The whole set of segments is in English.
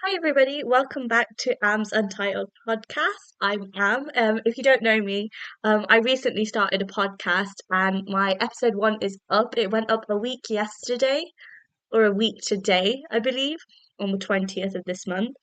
Hi everybody, welcome back to Am's Untitled Podcast. I'm Am. If you don't know me, I recently started a podcast and my episode one is up. It went up a week yesterday, or a week today, I believe, on the 20th of this month.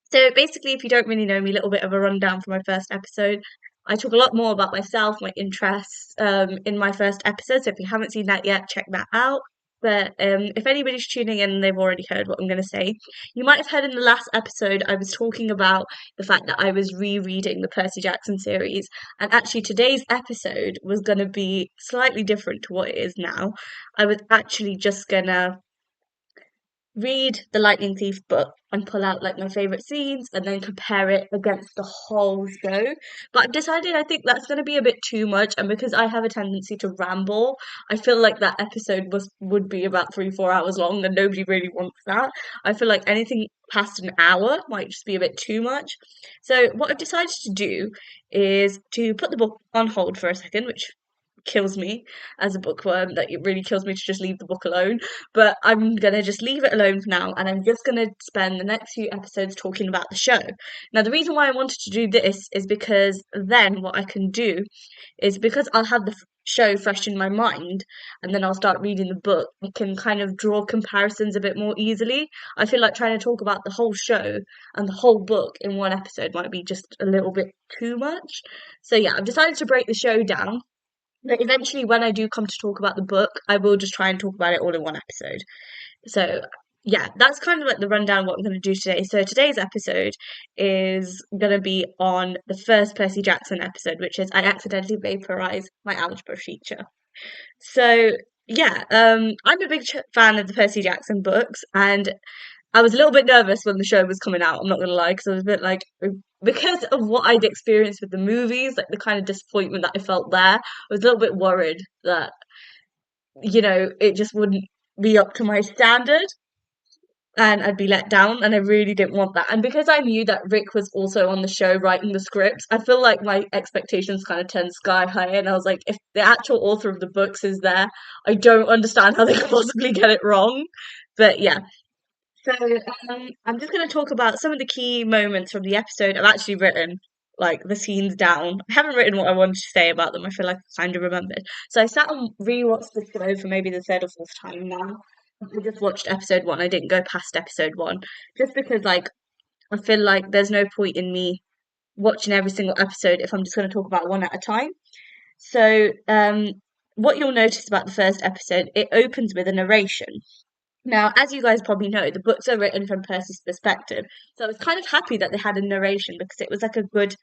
So basically, if you don't really know me, a little bit of a rundown for my first episode. I talk a lot more about myself, my interests, in my first episode. So if you haven't seen that yet, check that out. But if anybody's tuning in and they've already heard what I'm going to say, you might have heard in the last episode I was talking about the fact that I was rereading the Percy Jackson series. And actually, today's episode was going to be slightly different to what it is now. I was actually just going to read the Lightning Thief book and pull out like my favorite scenes and then compare it against the whole show. But I've decided I think that's going to be a bit too much, and because I have a tendency to ramble, I feel like that episode would be about 3-4 hours long, and nobody really wants that. I feel like anything past an hour might just be a bit too much. So what I've decided to do is to put the book on hold for a second, which kills me as a bookworm, that it really kills me to just leave the book alone, but I'm gonna just leave it alone for now, and I'm just gonna spend the next few episodes talking about the show. Now the reason why I wanted to do this is because then what I can do is, because I'll have the show fresh in my mind and then I'll start reading the book, I can kind of draw comparisons a bit more easily. I feel like trying to talk about the whole show and the whole book in one episode might be just a little bit too much. So yeah, I've decided to break the show down, but eventually, when I do come to talk about the book, I will just try and talk about it all in one episode. So, yeah, that's kind of like the rundown of what I'm going to do today. So, today's episode is going to be on the first Percy Jackson episode, which is I accidentally vaporized my algebra teacher. So, yeah, I'm a big fan of the Percy Jackson books, and I was a little bit nervous when the show was coming out. I'm not gonna lie, because I was a bit like, because of what I'd experienced with the movies, like the kind of disappointment that I felt there, I was a little bit worried that it just wouldn't be up to my standard and I'd be let down, and I really didn't want that. And because I knew that Rick was also on the show writing the scripts, I feel like my expectations kind of turned sky high, and I was like, if the actual author of the books is there, I don't understand how they could possibly get it wrong. But yeah, so I'm just going to talk about some of the key moments from the episode. I've actually written like the scenes down. I haven't written what I wanted to say about them. I feel like I kind of remembered. So I sat and rewatched the show for maybe the third or fourth time now. I just watched episode one. I didn't go past episode one just because like I feel like there's no point in me watching every single episode if I'm just going to talk about one at a time. So what you'll notice about the first episode, it opens with a narration. Now, as you guys probably know, the books are written from Percy's perspective. So I was kind of happy that they had a narration because it was like a good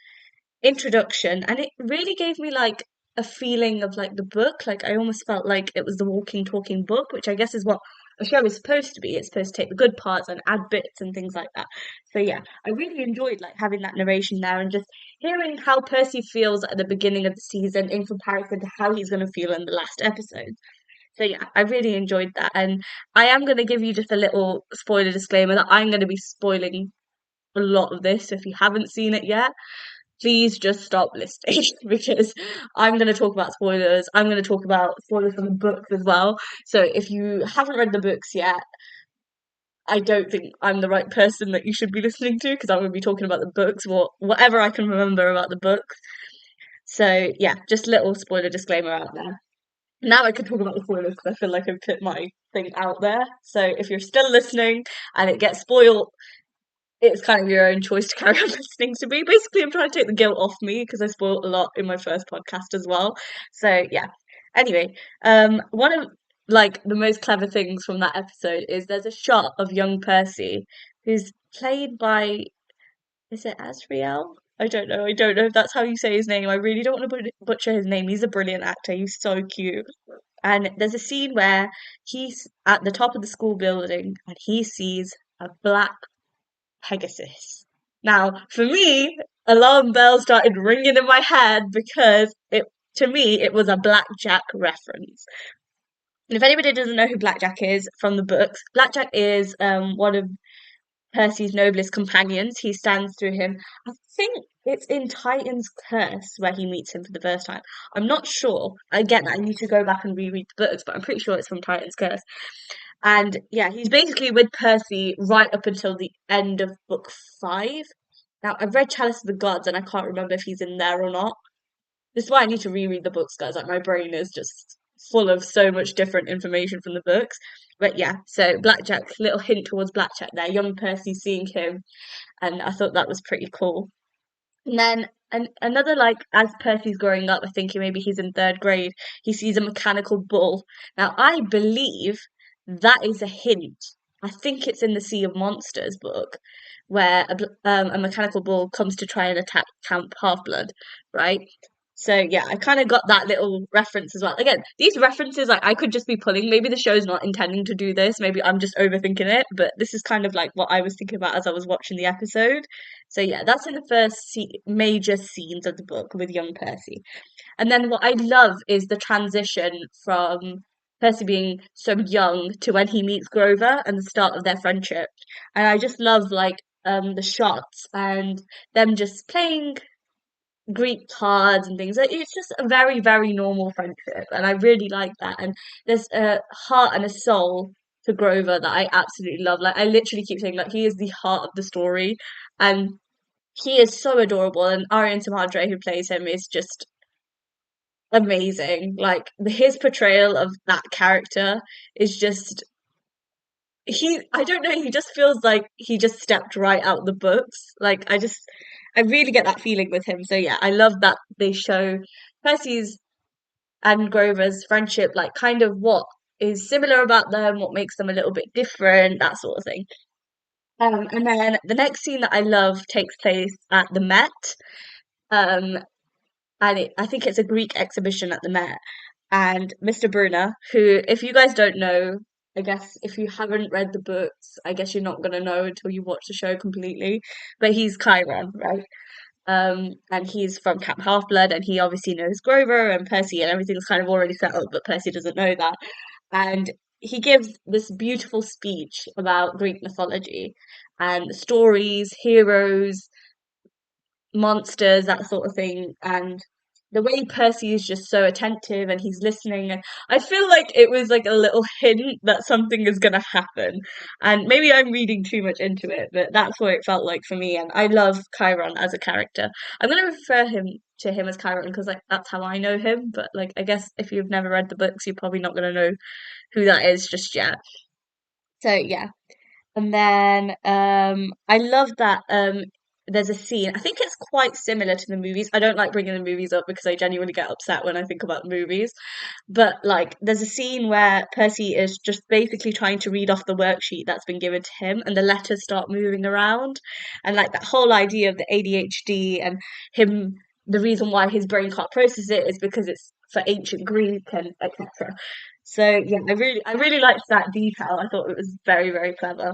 introduction, and it really gave me like a feeling of like the book. Like I almost felt like it was the walking, talking book, which I guess is what a show is supposed to be. It's supposed to take the good parts and add bits and things like that. So yeah, I really enjoyed like having that narration there and just hearing how Percy feels at the beginning of the season in comparison to how he's going to feel in the last episode. So yeah, I really enjoyed that, and I am going to give you just a little spoiler disclaimer that I'm going to be spoiling a lot of this. So if you haven't seen it yet, please just stop listening because I'm going to talk about spoilers. I'm going to talk about spoilers from the books as well. So if you haven't read the books yet, I don't think I'm the right person that you should be listening to, because I'm going to be talking about the books or whatever I can remember about the books. So yeah, just a little spoiler disclaimer out there. Now I can talk about the spoilers because I feel like I've put my thing out there. So if you're still listening and it gets spoiled, it's kind of your own choice to carry on listening to me. Basically, I'm trying to take the guilt off me because I spoiled a lot in my first podcast as well. So yeah. Anyway, one of like the most clever things from that episode is there's a shot of young Percy who's played by, is it Asriel? I don't know. I don't know if that's how you say his name. I really don't want to butcher his name. He's a brilliant actor. He's so cute. And there's a scene where he's at the top of the school building and he sees a black Pegasus. Now, for me, alarm bells started ringing in my head because to me, it was a blackjack reference. And if anybody doesn't know who Blackjack is from the books, Blackjack is one of Percy's noblest companions. He stands through him. I think it's in Titan's Curse where he meets him for the first time. I'm not sure. Again, I need to go back and reread the books, but I'm pretty sure it's from Titan's Curse. And yeah, he's basically with Percy right up until the end of book 5. Now, I've read Chalice of the Gods and I can't remember if he's in there or not. This is why I need to reread the books, guys. Like, my brain is just full of so much different information from the books. But yeah, so Blackjack, little hint towards Blackjack there. Young Percy seeing him, and I thought that was pretty cool. And then another, like, as Percy's growing up, I think maybe he's in 3rd grade, he sees a mechanical bull. Now, I believe that is a hint. I think it's in the Sea of Monsters book, where a mechanical bull comes to try and attack Camp Half-Blood, right? So yeah, I kind of got that little reference as well. Again, these references, like, I could just be pulling. Maybe the show's not intending to do this. Maybe I'm just overthinking it. But this is kind of like what I was thinking about as I was watching the episode. So yeah, that's in the first major scenes of the book with young Percy. And then what I love is the transition from Percy being so young to when he meets Grover and the start of their friendship. And I just love, like, the shots and them just playing Greek cards and things. Like, it's just a very, very normal friendship, and I really like that. And there's a heart and a soul to Grover that I absolutely love. Like, I literally keep saying, like, he is the heart of the story, and he is so adorable. And Aryan Samadre, who plays him, is just amazing. Like, his portrayal of that character is just I don't know, he just feels like he just stepped right out the books. Like, I really get that feeling with him. So yeah, I love that they show Percy's and Grover's friendship, like, kind of what is similar about them, what makes them a little bit different, that sort of thing. And then the next scene that I love takes place at the Met. Um, and I think it's a Greek exhibition at the Met. And Mr. Brunner, who, if you guys don't know, I guess if you haven't read the books, I guess you're not gonna know until you watch the show completely. But he's Chiron, right? And he's from Camp Half-Blood, and he obviously knows Grover and Percy, and everything's kind of already set up, but Percy doesn't know that. And he gives this beautiful speech about Greek mythology and stories, heroes, monsters, that sort of thing. And the way Percy is just so attentive and he's listening, and I feel like it was like a little hint that something is gonna happen. And maybe I'm reading too much into it, but that's what it felt like for me. And I love Chiron as a character. I'm gonna refer him to him as Chiron because, like, that's how I know him. But, like, I guess if you've never read the books, you're probably not gonna know who that is just yet. So yeah. And then I love that there's a scene. I think it's quite similar to the movies. I don't like bringing the movies up because I genuinely get upset when I think about movies. But, like, there's a scene where Percy is just basically trying to read off the worksheet that's been given to him, and the letters start moving around, and, like, that whole idea of the ADHD and him. The reason why his brain can't process it is because it's for ancient Greek and etc. So yeah, I really liked that detail. I thought it was very, very clever.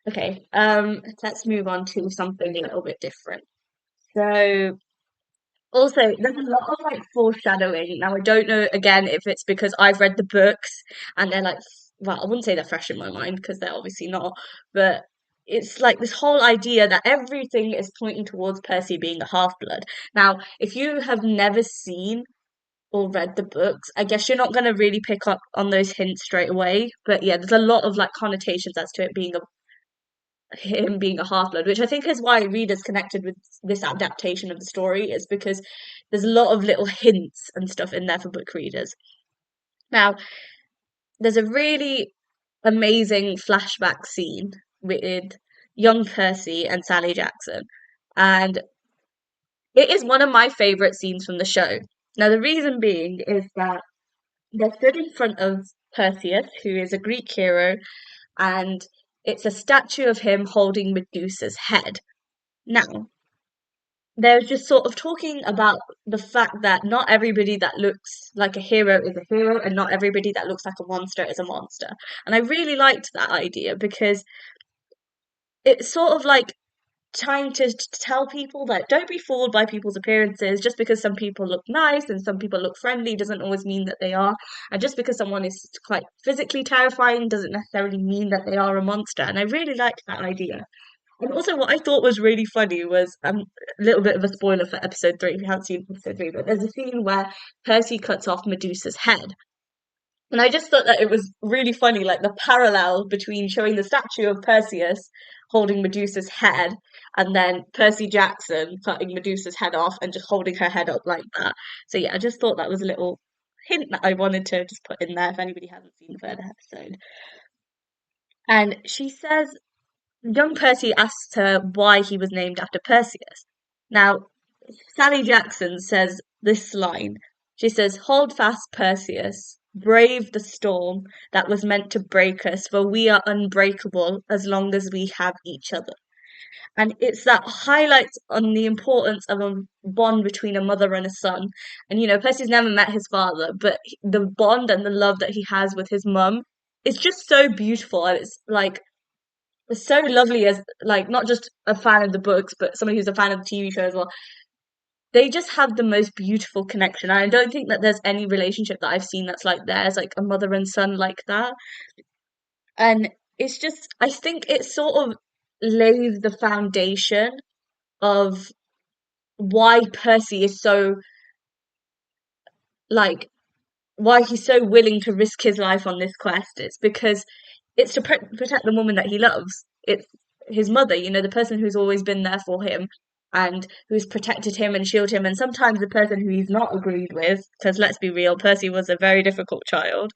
Okay, let's move on to something a little bit different. So also, there's a lot of, like, foreshadowing. Now, I don't know again if it's because I've read the books and they're like, well, I wouldn't say they're fresh in my mind because they're obviously not, but it's like this whole idea that everything is pointing towards Percy being a half-blood. Now, if you have never seen or read the books, I guess you're not going to really pick up on those hints straight away. But yeah, there's a lot of, like, connotations as to it being him being a half-blood, which I think is why readers connected with this adaptation of the story, is because there's a lot of little hints and stuff in there for book readers. Now, there's a really amazing flashback scene with young Percy and Sally Jackson, and it is one of my favorite scenes from the show. Now, the reason being is that they're stood in front of Perseus, who is a Greek hero, and it's a statue of him holding Medusa's head. Now, they're just sort of talking about the fact that not everybody that looks like a hero is a hero, and not everybody that looks like a monster is a monster. And I really liked that idea because it's sort of like trying to tell people that don't be fooled by people's appearances. Just because some people look nice and some people look friendly doesn't always mean that they are. And just because someone is quite physically terrifying doesn't necessarily mean that they are a monster. And I really liked that idea. And also, what I thought was really funny was a little bit of a spoiler for episode 3 if you haven't seen episode 3, but there's a scene where Percy cuts off Medusa's head. And I just thought that it was really funny, like the parallel between showing the statue of Perseus holding Medusa's head and then Percy Jackson cutting Medusa's head off and just holding her head up like that. So yeah, I just thought that was a little hint that I wanted to just put in there if anybody hasn't seen the third episode. And she says, young Percy asks her why he was named after Perseus. Now, Sally Jackson says this line. She says, hold fast, Perseus. Brave the storm that was meant to break us, for we are unbreakable as long as we have each other. And it's that highlights on the importance of a bond between a mother and a son. And Percy's never met his father, but the bond and the love that he has with his mum is just so beautiful. And it's like it's so lovely as like not just a fan of the books, but somebody who's a fan of the TV show as well. They just have the most beautiful connection. And I don't think that there's any relationship that I've seen that's like theirs, like a mother and son like that. And it's just, I think it sort of lays the foundation of why Percy is so, like, why he's so willing to risk his life on this quest. It's because it's to protect the woman that he loves. It's his mother, the person who's always been there for him and who's protected him and shielded him, and sometimes the person who he's not agreed with. Because let's be real, Percy was a very difficult child.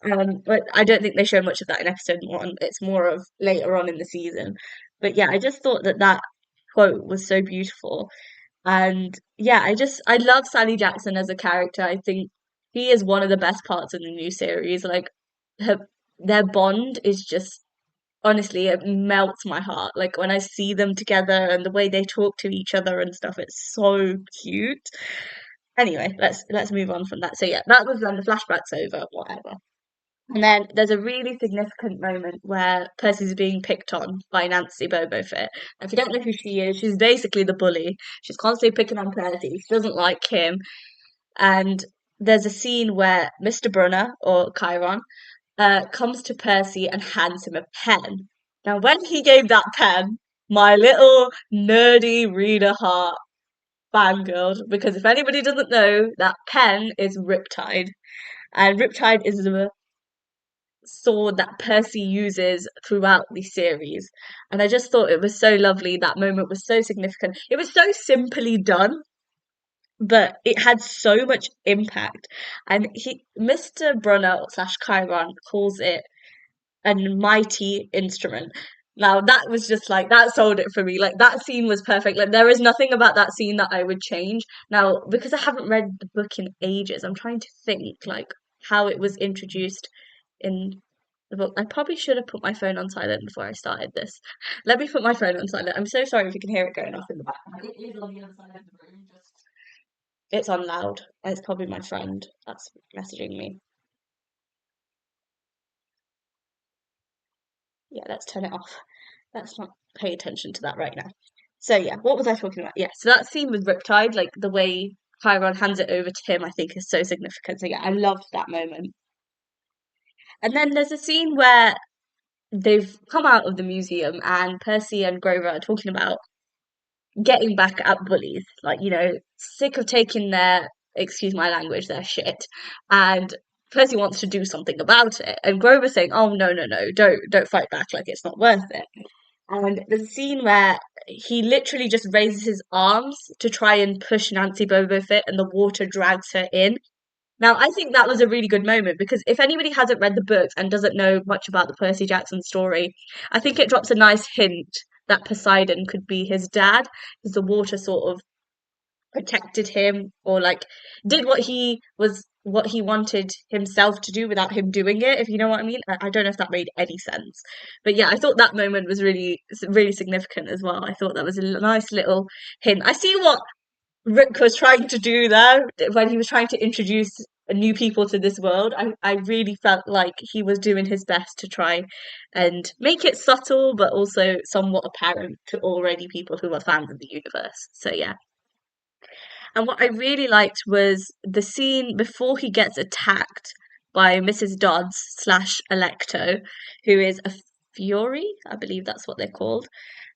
But I don't think they show much of that in episode one. It's more of later on in the season. But yeah, I just thought that that quote was so beautiful. And yeah, I love Sally Jackson as a character. I think she is one of the best parts of the new series. Like her their bond is just honestly it melts my heart. Like when I see them together and the way they talk to each other and stuff, it's so cute. Anyway, let's move on from that. So yeah, that was then the flashback's over, whatever. And then there's a really significant moment where Percy's being picked on by Nancy Bobofit. If you don't know who she is, she's basically the bully. She's constantly picking on Percy. She doesn't like him. And there's a scene where Mr. Brunner, or Chiron, comes to Percy and hands him a pen. Now, when he gave that pen, my little nerdy reader heart fangirled, because if anybody doesn't know, that pen is Riptide. And Riptide is the sword that Percy uses throughout the series. And I just thought it was so lovely. That moment was so significant. It was so simply done, but it had so much impact. And Mr. Brunner slash Chiron calls it a mighty instrument. Now that was just like that sold it for me. Like that scene was perfect. Like there is nothing about that scene that I would change. Now, because I haven't read the book in ages, I'm trying to think like how it was introduced in the book. I probably should have put my phone on silent before I started this. Let me put my phone on silent. I'm so sorry if you can hear it going off in the background. It is on the other side of the room, just it's on loud. It's probably my friend that's messaging me. Yeah, let's turn it off. Let's not pay attention to that right now. So yeah, what was I talking about? Yeah, so that scene with Riptide, like the way Chiron hands it over to him, I think is so significant. So yeah, I loved that moment. And then there's a scene where they've come out of the museum and Percy and Grover are talking about getting back at bullies. Like, sick of taking their, excuse my language, their shit. And Percy wants to do something about it. And Grover's saying, oh no, no, no, don't fight back, like it's not worth it. And there's a scene where he literally just raises his arms to try and push Nancy Bobofit and the water drags her in. Now, I think that was a really good moment because if anybody hasn't read the books and doesn't know much about the Percy Jackson story, I think it drops a nice hint that Poseidon could be his dad because the water sort of protected him or like did what he wanted himself to do without him doing it, if you know what I mean. I don't know if that made any sense. But yeah, I thought that moment was really significant as well. I thought that was a nice little hint. I see what Rick was trying to do there when he was trying to introduce new people to this world. I really felt like he was doing his best to try and make it subtle but also somewhat apparent to already people who are fans of the universe. So yeah. And what I really liked was the scene before he gets attacked by Mrs. Dodds slash Electo, who is a Fury, I believe that's what they're called.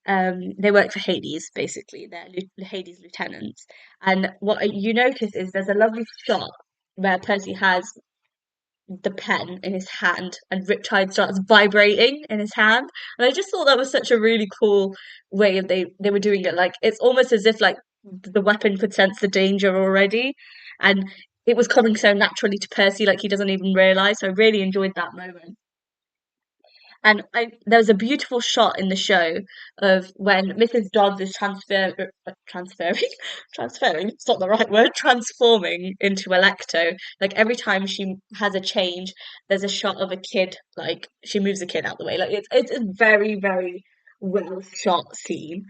They work for Hades, basically. They're Hades lieutenants. And what you notice is there's a lovely shot where Percy has the pen in his hand and Riptide starts vibrating in his hand. And I just thought that was such a really cool way of they were doing it. Like it's almost as if like the weapon could sense the danger already and it was coming so naturally to Percy, like he doesn't even realise. So I really enjoyed that moment. And there was a beautiful shot in the show of when Mrs. Dodds is transferring, transferring, it's not the right word, transforming into Electo. Like every time she has a change, there's a shot of a kid, like she moves a kid out the way. Like it's a very, very well shot scene.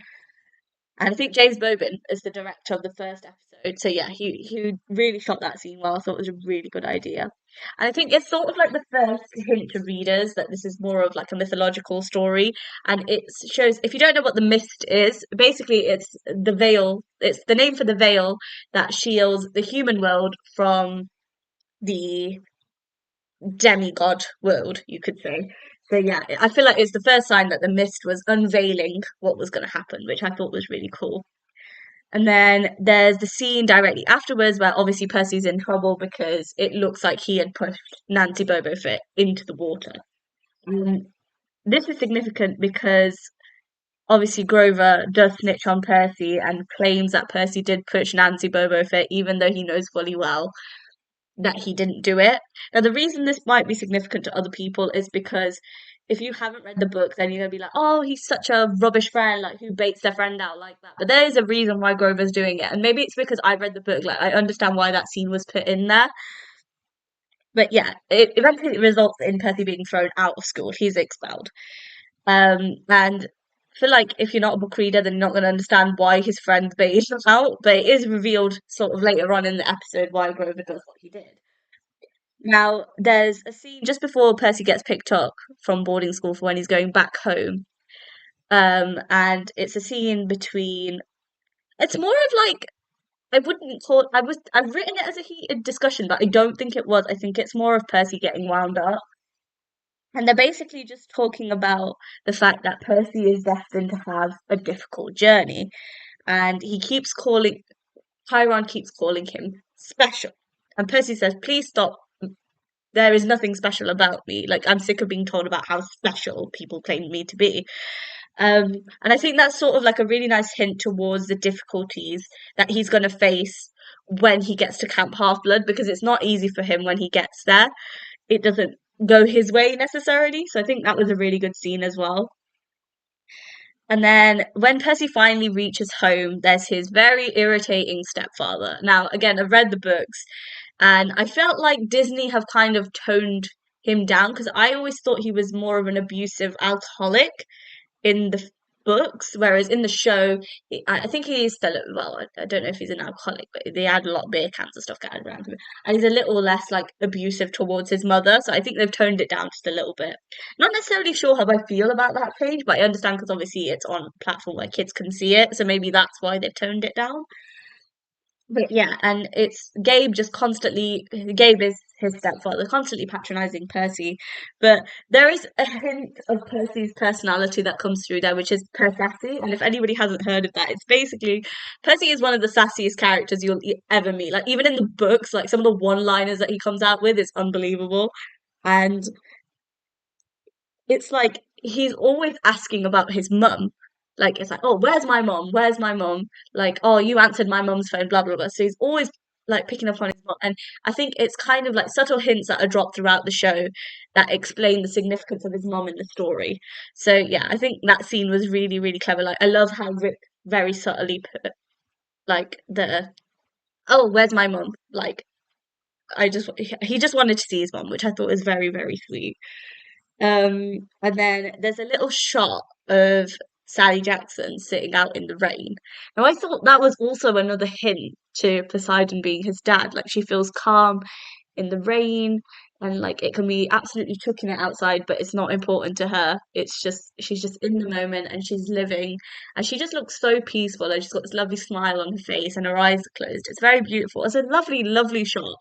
And I think James Bobin is the director of the first episode. So yeah, he really shot that scene well. I thought it was a really good idea. And I think it's sort of like the first hint to readers that this is more of like a mythological story. And it shows, if you don't know what the mist is, basically it's the veil, it's the name for the veil that shields the human world from the demigod world, you could say. So yeah, I feel like it's the first sign that the mist was unveiling what was going to happen, which I thought was really cool. And then there's the scene directly afterwards where obviously Percy's in trouble because it looks like he had pushed Nancy Bobo Fett into the water. Um, this is significant because obviously Grover does snitch on Percy and claims that Percy did push Nancy Bobo Fett, even though he knows fully well that he didn't do it. Now, the reason this might be significant to other people is because if you haven't read the book, then you're gonna be like, "Oh, he's such a rubbish friend, like who baits their friend out like that." But there is a reason why Grover's doing it, and maybe it's because I've read the book. Like, I understand why that scene was put in there. But yeah, it eventually results in Percy being thrown out of school. He's expelled. And I feel like if you're not a book reader, then you're not going to understand why his friends baited him out. But it is revealed sort of later on in the episode why Grover does what he did. Now, there's a scene just before Percy gets picked up from boarding school for when he's going back home. And it's a scene between. It's more of like I wouldn't call. I've written it as a heated discussion, but I don't think it was. I think it's more of Percy getting wound up, and they're basically just talking about the fact that Percy is destined to have a difficult journey, and he keeps calling. Chiron keeps calling him special, and Percy says, "Please stop. There is nothing special about me. Like I'm sick of being told about how special people claim me to be." And I think that's sort of like a really nice hint towards the difficulties that he's going to face when he gets to Camp Half Blood because it's not easy for him when he gets there. It doesn't go his way necessarily. So I think that was a really good scene as well. And then when Percy finally reaches home, there's his very irritating stepfather. Now, again, I've read the books and I felt like Disney have kind of toned him down because I always thought he was more of an abusive alcoholic in the books, whereas in the show, I think he is still, well, I don't know if he's an alcoholic, but they had a lot of beer cans and stuff going around him. And he's a little less like abusive towards his mother. So I think they've toned it down just a little bit. Not necessarily sure how I feel about that change, but I understand because obviously it's on a platform where kids can see it. So maybe that's why they've toned it down. But yeah, and it's Gabe is his stepfather, constantly patronizing Percy. But there is a hint of Percy's personality that comes through there, which is Persassy. And if anybody hasn't heard of that, it's basically Percy is one of the sassiest characters you'll ever meet. Like even in the books, like some of the one-liners that he comes out with is unbelievable. And it's like he's always asking about his mum. Like it's like, oh, where's my mom? Where's my mom? Like, oh, you answered my mom's phone, blah blah blah. So he's always like picking up on his mom, and I think it's kind of like subtle hints that are dropped throughout the show that explain the significance of his mom in the story. So yeah, I think that scene was really really clever. Like I love how Rick very subtly put like the oh, where's my mom? Like I just he just wanted to see his mom, which I thought was very very sweet. And then there's a little shot of Sally Jackson sitting out in the rain. Now, I thought that was also another hint to Poseidon being his dad. Like, she feels calm in the rain, and like it can be absolutely chucking it outside, but it's not important to her. It's just, she's just in the moment and she's living, and she just looks so peaceful. And she's got this lovely smile on her face, and her eyes are closed. It's very beautiful. It's a lovely, lovely shot.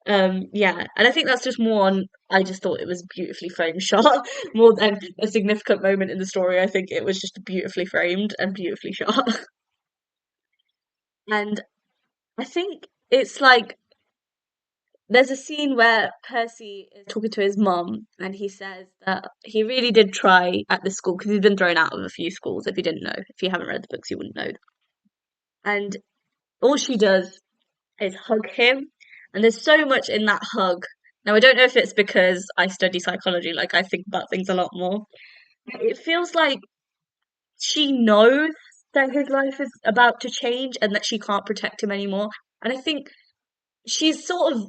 Yeah, and I think that's just more on. I just thought it was a beautifully framed shot more than a significant moment in the story. I think it was just beautifully framed and beautifully shot. And I think it's like there's a scene where Percy is talking to his mum, and he says that he really did try at the school because he's been thrown out of a few schools. If you didn't know, if you haven't read the books, you wouldn't know. And all she does is hug him, and there's so much in that hug. Now, I don't know if it's because I study psychology, like I think about things a lot more. It feels like she knows that his life is about to change and that she can't protect him anymore. And I think she's sort of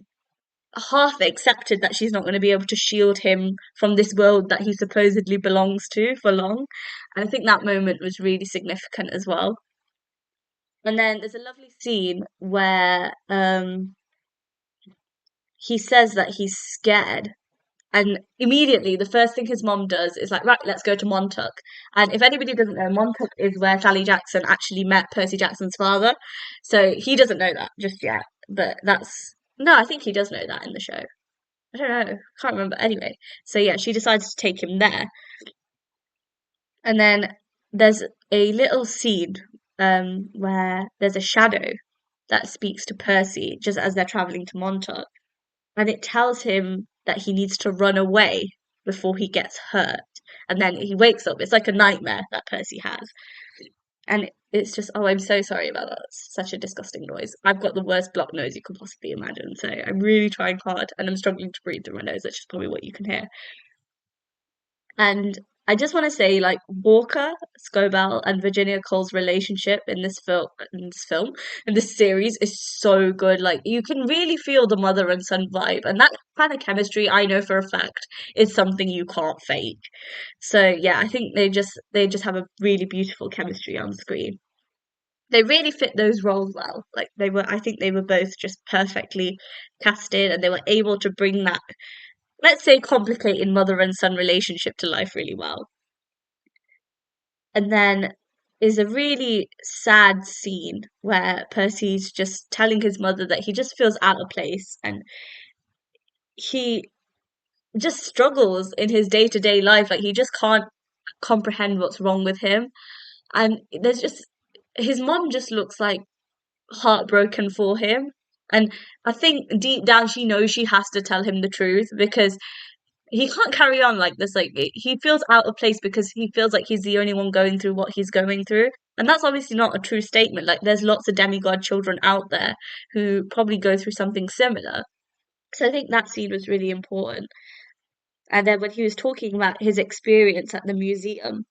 half accepted that she's not going to be able to shield him from this world that he supposedly belongs to for long. And I think that moment was really significant as well. And then there's a lovely scene where he says that he's scared. And immediately, the first thing his mom does is like, right, let's go to Montauk. And if anybody doesn't know, Montauk is where Sally Jackson actually met Percy Jackson's father. So he doesn't know that just yet. But that's no, I think he does know that in the show. I don't know, can't remember. Anyway, so yeah, she decides to take him there, and then there's a little scene where there's a shadow that speaks to Percy just as they're traveling to Montauk, and it tells him that he needs to run away before he gets hurt. And then he wakes up. It's like a nightmare that Percy has. And it's just, oh, I'm so sorry about that. It's such a disgusting noise. I've got the worst blocked nose you could possibly imagine. So I'm really trying hard and I'm struggling to breathe through my nose, which is probably what you can hear. And I just want to say, like, Walker, Scobell, and Virginia Cole's relationship in this series is so good. Like, you can really feel the mother and son vibe, and that kind of chemistry, I know for a fact, is something you can't fake. So yeah, I think they just have a really beautiful chemistry on screen. They really fit those roles well. Like I think they were both just perfectly casted, and they were able to bring that, let's say, complicated mother and son relationship to life really well. And then is a really sad scene where Percy's just telling his mother that he just feels out of place and he just struggles in his day-to-day life. Like he just can't comprehend what's wrong with him. And there's just his mom just looks like heartbroken for him. And I think deep down she knows she has to tell him the truth because he can't carry on like this. Like he feels out of place because he feels like he's the only one going through what he's going through. And that's obviously not a true statement. Like there's lots of demigod children out there who probably go through something similar. So I think that scene was really important. And then when he was talking about his experience at the museum,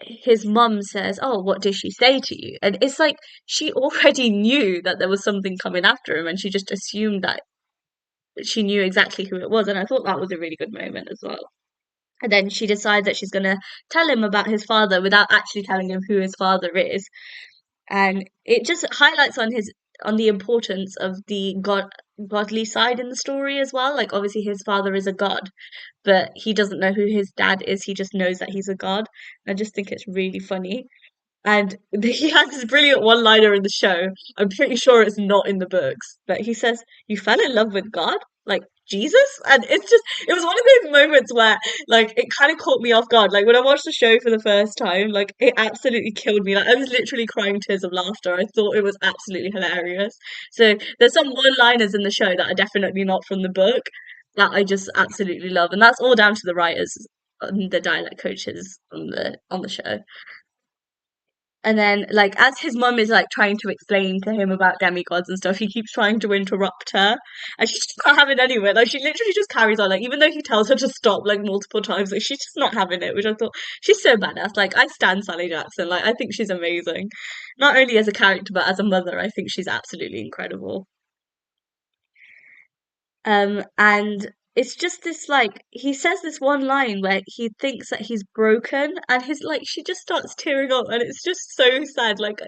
his mum says, "Oh, what did she say to you?" And it's like she already knew that there was something coming after him, and she just assumed that she knew exactly who it was. And I thought that was a really good moment as well. And then she decides that she's going to tell him about his father without actually telling him who his father is. And it just highlights on the importance of the godly side in the story as well. Like obviously his father is a god, but he doesn't know who his dad is. He just knows that he's a god. I just think it's really funny. And he has this brilliant one-liner in the show. I'm pretty sure it's not in the books, but he says, "You fell in love with God, like Jesus," and it was one of those moments where, like, it kind of caught me off guard. Like when I watched the show for the first time, like it absolutely killed me. Like I was literally crying tears of laughter. I thought it was absolutely hilarious. So there's some one-liners in the show that are definitely not from the book that I just absolutely love, and that's all down to the writers and the dialect coaches on the show. And then, like, as his mum is like trying to explain to him about demigods and stuff, he keeps trying to interrupt her, and she's just not having any of it. Like, she literally just carries on. Like, even though he tells her to stop like multiple times, like she's just not having it. Which I thought she's so badass. Like, I stand Sally Jackson. Like, I think she's amazing, not only as a character but as a mother. I think she's absolutely incredible. And it's just this like he says this one line where he thinks that he's broken, and his like she just starts tearing up, and it's just so sad. Like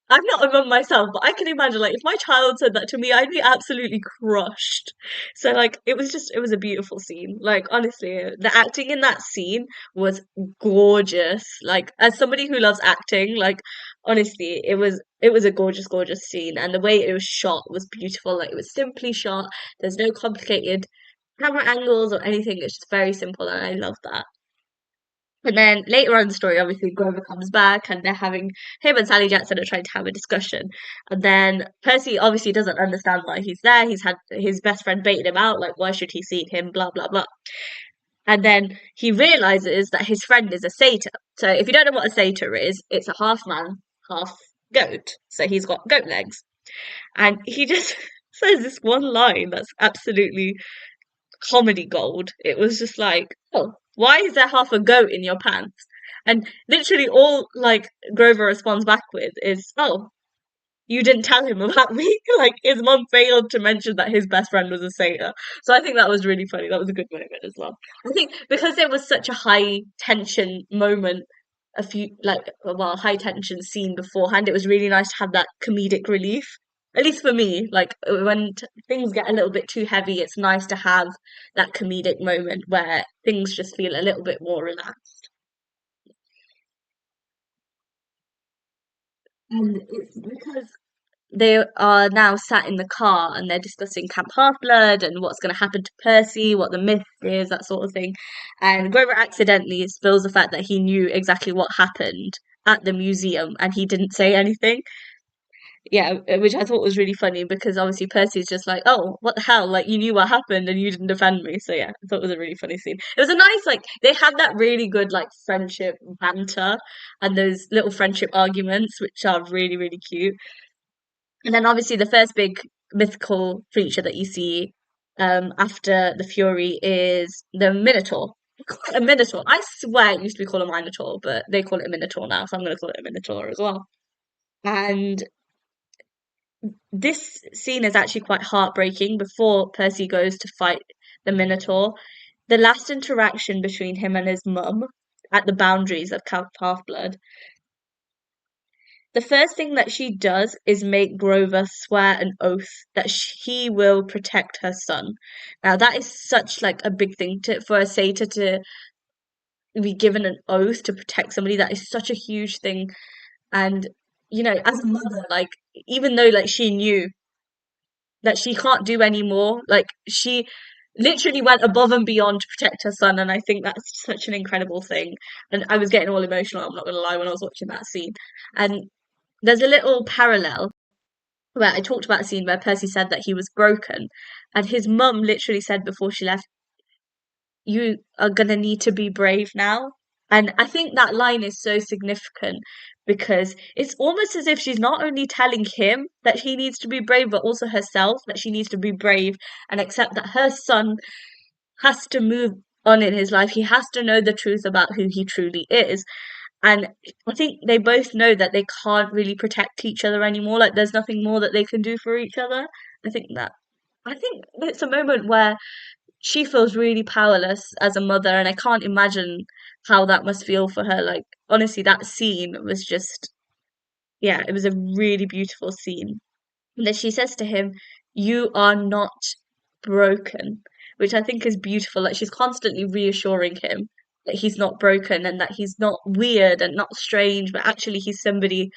I'm not a mum myself, but I can imagine like if my child said that to me, I'd be absolutely crushed. So like it was a beautiful scene. Like honestly, the acting in that scene was gorgeous. Like as somebody who loves acting, like honestly, it was a gorgeous, gorgeous scene, and the way it was shot was beautiful. Like it was simply shot. There's no complicated camera angles or anything. It's just very simple, and I love that. And then later on in the story, obviously Grover comes back and they're having him and Sally Jackson are trying to have a discussion. And then Percy obviously doesn't understand why he's there. He's had his best friend baiting him out, like why should he see him, blah blah blah. And then he realizes that his friend is a satyr. So if you don't know what a satyr is, it's a half man, half goat. So he's got goat legs. And he just says this one line that's absolutely comedy gold. It was just like, oh, why is there half a goat in your pants? And literally all like Grover responds back with is, oh, you didn't tell him about me. Like his mom failed to mention that his best friend was a satyr. So I think that was really funny. That was a good moment as well. I think because there was such a high tension moment, a few like well, high tension scene beforehand, it was really nice to have that comedic relief. At least for me, like when things get a little bit too heavy, it's nice to have that comedic moment where things just feel a little bit more relaxed. And it's because they are now sat in the car and they're discussing Camp Half-Blood and what's going to happen to Percy, what the myth is, that sort of thing. And Grover accidentally spills the fact that he knew exactly what happened at the museum and he didn't say anything. Yeah, which I thought was really funny because obviously Percy's just like, oh, what the hell? Like, you knew what happened and you didn't defend me. So, yeah, I thought it was a really funny scene. It was a nice, like, they had that really good, like, friendship banter and those little friendship arguments, which are really, really cute. And then obviously the first big mythical creature that you see after the Fury is the Minotaur. They call it a Minotaur. I swear it used to be called a Minotaur, but they call it a Minotaur now, so I'm going to call it a Minotaur as well. And this scene is actually quite heartbreaking before Percy goes to fight the Minotaur. The last interaction between him and his mum at the boundaries of Count Half-Blood, the first thing that she does is make Grover swear an oath that he will protect her son. Now that is such like a big thing for a satyr to be given an oath to protect somebody. That is such a huge thing. And as a mother, like even though like she knew that she can't do any more, like she literally went above and beyond to protect her son, and I think that's such an incredible thing. And I was getting all emotional, I'm not gonna lie, when I was watching that scene. And there's a little parallel where I talked about a scene where Percy said that he was broken, and his mum literally said before she left, "You are gonna need to be brave now." And I think that line is so significant because it's almost as if she's not only telling him that he needs to be brave, but also herself that she needs to be brave and accept that her son has to move on in his life. He has to know the truth about who he truly is. And I think they both know that they can't really protect each other anymore. Like there's nothing more that they can do for each other. I think that I think it's a moment where she feels really powerless as a mother, and I can't imagine how that must feel for her. Like honestly, that scene was just yeah, it was a really beautiful scene. And then she says to him, "You are not broken," which I think is beautiful. Like she's constantly reassuring him that he's not broken and that he's not weird and not strange, but actually he's somebody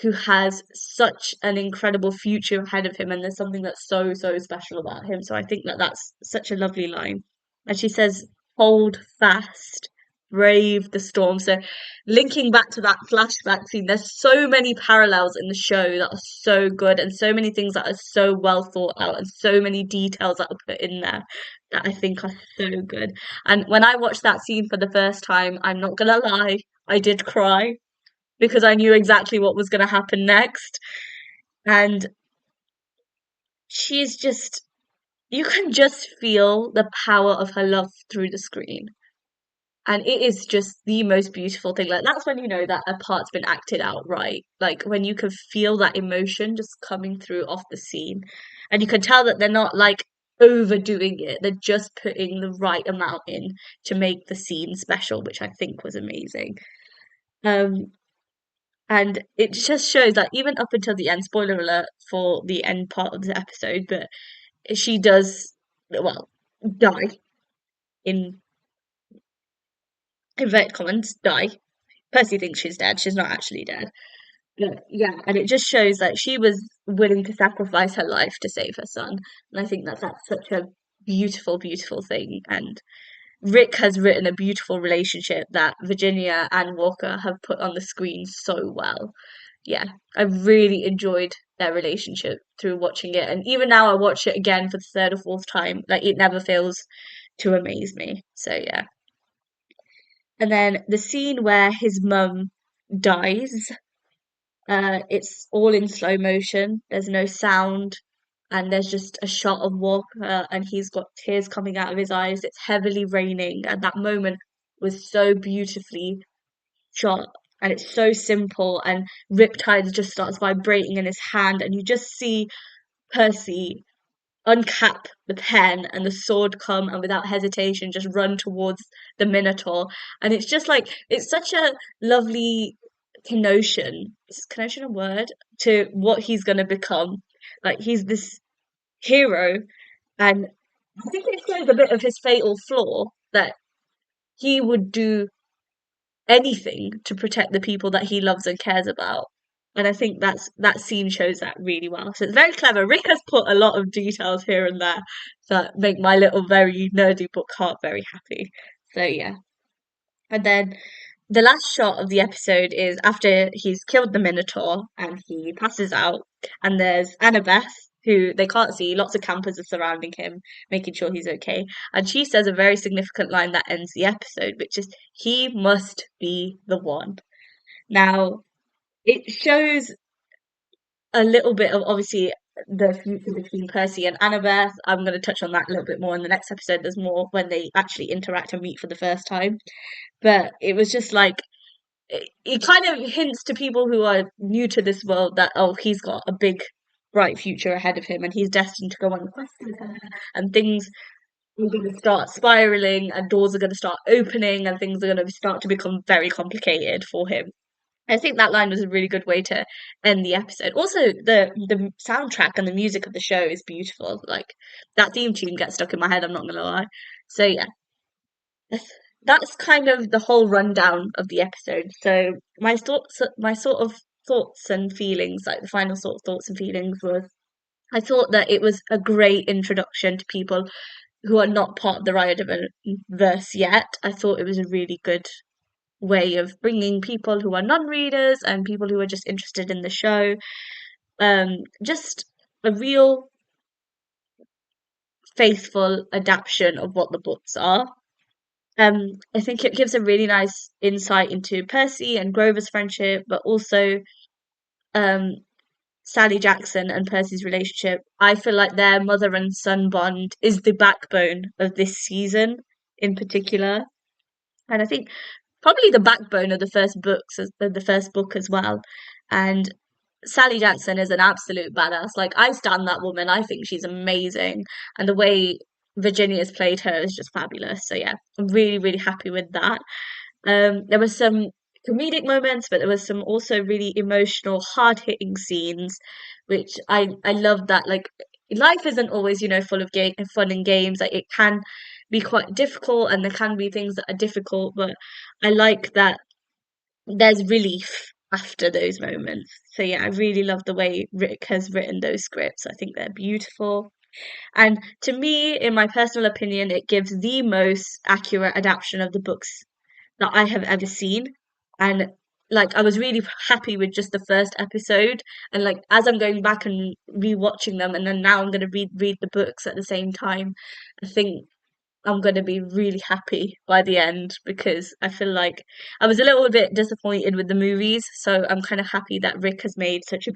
who has such an incredible future ahead of him, and there's something that's so, so special about him. So I think that that's such a lovely line. And she says, hold fast, brave the storm. So linking back to that flashback scene, there's so many parallels in the show that are so good, and so many things that are so well thought out, and so many details that are put in there that I think are so good. And when I watched that scene for the first time, I'm not gonna lie, I did cry because I knew exactly what was going to happen next. And she's just, you can just feel the power of her love through the screen. And it is just the most beautiful thing. Like, that's when you know that a part's been acted out right. Like, when you can feel that emotion just coming through off the scene. And you can tell that they're not like overdoing it, they're just putting the right amount in to make the scene special, which I think was amazing. Um, And it just shows that even up until the end, spoiler alert for the end part of the episode, but she does, well, die in inverted commas, die. Percy thinks she's dead. She's not actually dead. But yeah, and it just shows that she was willing to sacrifice her life to save her son. And I think that that's such a beautiful, beautiful thing. And Rick has written a beautiful relationship that Virginia and Walker have put on the screen so well. Yeah, I really enjoyed their relationship through watching it, and even now I watch it again for the third or fourth time. Like it never fails to amaze me. So yeah. And then the scene where his mum dies, it's all in slow motion. There's no sound, and there's just a shot of Walker, and he's got tears coming out of his eyes. It's heavily raining, and that moment was so beautifully shot, and it's so simple. And Riptide just starts vibrating in his hand, and you just see Percy uncap the pen and the sword come and without hesitation just run towards the Minotaur. And it's just like it's such a lovely connotation. Is connotation a word? To what he's gonna become. Like he's this hero, and I think it shows a bit of his fatal flaw that he would do anything to protect the people that he loves and cares about. And I think that scene shows that really well. So it's very clever. Rick has put a lot of details here and there that make my little very nerdy book heart very happy. So yeah. And then the last shot of the episode is after he's killed the Minotaur and he passes out, and there's Annabeth, who they can't see. Lots of campers are surrounding him, making sure he's okay. And she says a very significant line that ends the episode, which is, "He must be the one." Now, it shows a little bit of obviously the future between Percy and Annabeth. I'm going to touch on that a little bit more in the next episode. There's more when they actually interact and meet for the first time. But it was just like it kind of hints to people who are new to this world that oh he's got a big bright future ahead of him and he's destined to go on quests with her, and things are going to start spiraling and doors are going to start opening and things are going to start to become very complicated for him. I think that line was a really good way to end the episode. Also, the soundtrack and the music of the show is beautiful. Like that theme tune gets stuck in my head, I'm not gonna lie. So yeah, that's kind of the whole rundown of the episode. So my sort of thoughts and feelings, like the final sort of thoughts and feelings, was I thought that it was a great introduction to people who are not part of the Riot-verse yet. I thought it was a really good way of bringing people who are non-readers and people who are just interested in the show, just a real faithful adaptation of what the books are. I think it gives a really nice insight into Percy and Grover's friendship, but also um, Sally Jackson and Percy's relationship. I feel like their mother and son bond is the backbone of this season in particular, and I think probably the backbone of the first book as well. And Sally Jackson is an absolute badass. Like I stand that woman. I think she's amazing, and the way Virginia's played her is just fabulous. So yeah, I'm really really happy with that. There were some comedic moments, but there was some also really emotional, hard hitting scenes, which I love that. Like life isn't always full of fun and games. Like it can be quite difficult, and there can be things that are difficult, but I like that there's relief after those moments. So yeah, I really love the way Rick has written those scripts. I think they're beautiful. And to me, in my personal opinion, it gives the most accurate adaptation of the books that I have ever seen. And like I was really happy with just the first episode. And like as I'm going back and rewatching them and then now I'm gonna read the books at the same time, I think I'm going to be really happy by the end because I feel like I was a little bit disappointed with the movies. So I'm kind of happy that Rick has made such a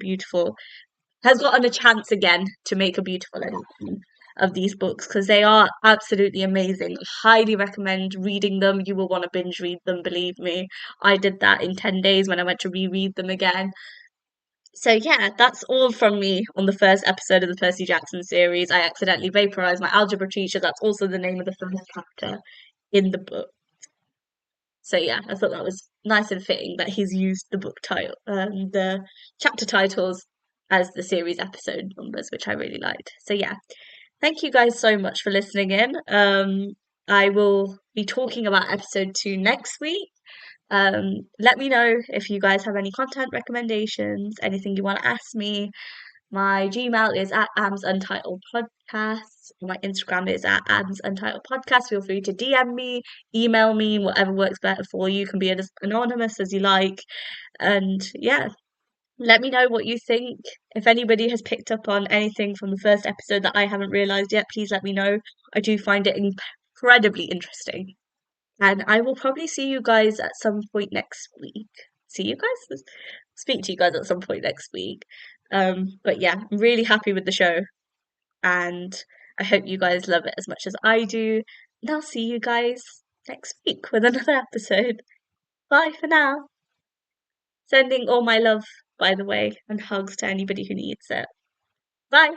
has gotten a chance again to make a beautiful adaptation of these books because they are absolutely amazing. Highly recommend reading them. You will want to binge read them, believe me. I did that in 10 days when I went to reread them again. So yeah, that's all from me on the first episode of the Percy Jackson series. I accidentally vaporized my algebra teacher. That's also the name of the first chapter in the book. So yeah, I thought that was nice and fitting that he's used the book title, the chapter titles as the series episode numbers, which I really liked. So yeah, thank you guys so much for listening in. I will be talking about episode 2 next week. Let me know if you guys have any content recommendations, anything you want to ask me. My Gmail is at Aamsuntitledpodcast. Podcasts. My Instagram is at Aamsuntitledpodcast. Feel free to DM me, email me, whatever works better for you. You can be as anonymous as you like. And yeah, let me know what you think. If anybody has picked up on anything from the first episode that I haven't realised yet, please let me know. I do find it incredibly interesting. And I will probably see you guys at some point next week. See you guys? Speak to you guys at some point next week. But yeah, I'm really happy with the show. And I hope you guys love it as much as I do. And I'll see you guys next week with another episode. Bye for now. Sending all my love, by the way, and hugs to anybody who needs it. Bye.